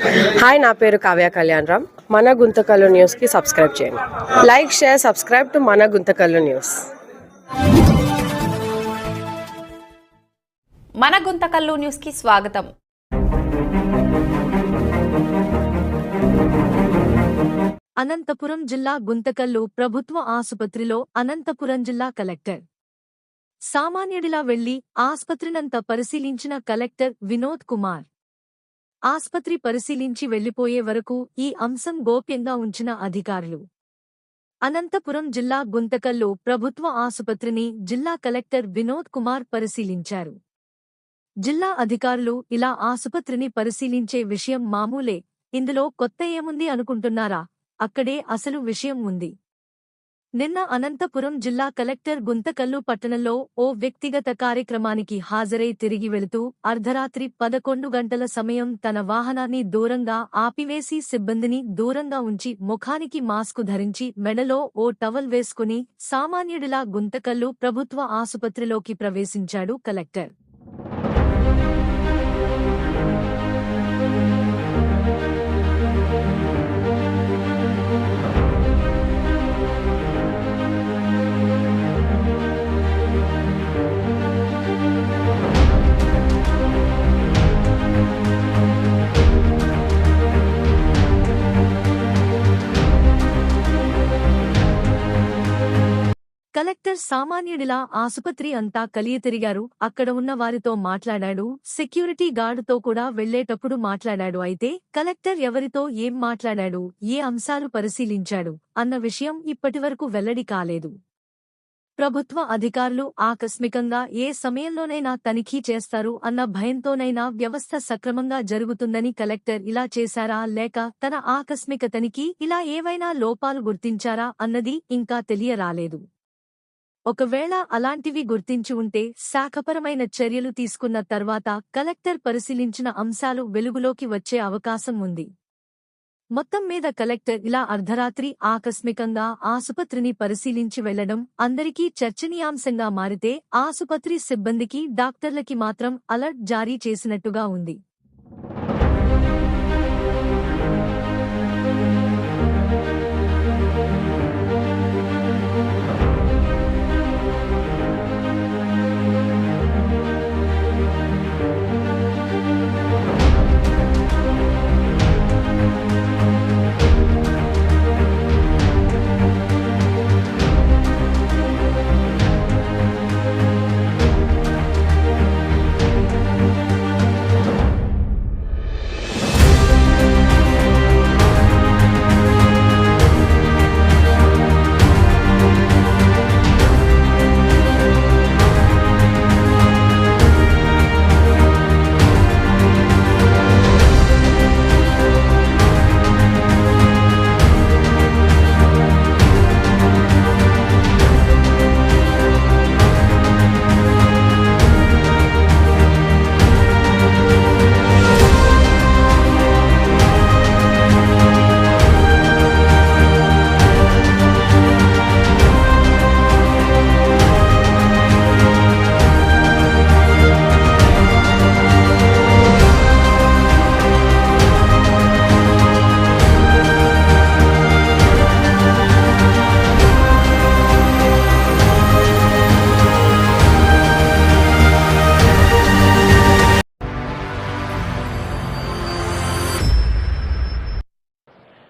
Hi, నా పేరు కావ్య కళ్యాణరామ్. మన గుంతకల్లు న్యూస్కి సబ్స్క్రైబ్ చేయండి. లైక్, షేర్, సబ్స్క్రైబ్ టు మన గుంతకల్లు న్యూస్. మన గుంతకల్లు న్యూస్కి స్వాగతం. అనంతపురం జిల్లా గుంతకల్లు ప్రభుత్వ ఆసుపత్రిలో అనంతపురం జిల్లా కలెక్టర్ సామాన్యుడిలా వెళ్లి ఆస్పత్రినంతా పరిశీలించిన కలెక్టర్ వినోద్ కుమార్. ఆస్పత్రి పరిశీలించి వెళ్లిపోయే వరకు ఈ అంశం గోప్యంగా ఉంచిన అధికారులు. అనంతపురం జిల్లా గుంతకల్లు ప్రభుత్వ ఆసుపత్రిని జిల్లా కలెక్టర్ వినోద్ కుమార్ పరిశీలించారు. జిల్లా అధికారులు ఇలా ఆసుపత్రిని పరిశీలించే విషయం మామూలే, ఇందులో కొత్త ఏముంది అనుకుంటున్నారా? అక్కడే అసలు విషయం ఉంది. నిన్న అనంతపురం జిల్లా కలెక్టర్ గుంతకల్లు పట్టణంలో ఓ వ్యక్తిగత కార్యక్రమానికి హాజరై తిరిగి వెళుతూ అర్ధరాత్రి 11 గంటల సమయం తన వాహనాన్ని దూరంగా ఆపివేసి సిబ్బందిని దూరంగా ఉంచి ముఖానికి మాస్కు ధరించి మెడలో ఓ టవల్ వేసుకుని సామాన్యుడిలా గుంతకల్లు ప్రభుత్వ ఆసుపత్రిలోకి ప్రవేశించాడు కలెక్టర్. కలెక్టర్ సామాన్యుడిలా ఆసుపత్రి అంతా కలియతిరిగారు. అక్కడ ఉన్న వారితో మాట్లాడాడు, సెక్యూరిటీ గార్డుతో కూడా వెళ్లేటప్పుడు మాట్లాడాడు. అయితే కలెక్టర్ ఎవరితో ఏం మాట్లాడాడు, ఏ అంశాలు పరిశీలించాడు అన్న విషయం ఇప్పటివరకు వెల్లడి కాలేదు. ప్రభుత్వ అధికారులు ఆకస్మికంగా ఏ సమయంలోనైనా తనిఖీ చేస్తారు అన్న భయంతోనైనా వ్యవస్థ సక్రమంగా జరుగుతుందని కలెక్టర్ ఇలా చేశారా, లేక తన ఆకస్మిక తనిఖీ ఇలా ఏవైనా లోపాలు గుర్తించారా అన్నది ఇంకా తెలియరాలేదు. ఒకవేళ అలాంటివి గుర్తించి ఉంటే శాఖపరమైన చర్యలు తీసుకున్న తర్వాత కలెక్టర్ పరిశీలించిన అంశాలు వెలుగులోకి వచ్చే అవకాశం ఉంది. మొత్తం మీద కలెక్టర్ ఇలా అర్ధరాత్రి ఆకస్మికంగా ఆసుపత్రిని పరిశీలించి వెళ్లడం అందరికీ చర్చనీయాంశంగా మారితే ఆసుపత్రి సిబ్బందికి, డాక్టర్లకి మాత్రం అలర్ట్ జారీ చేసినట్టుగా ఉంది.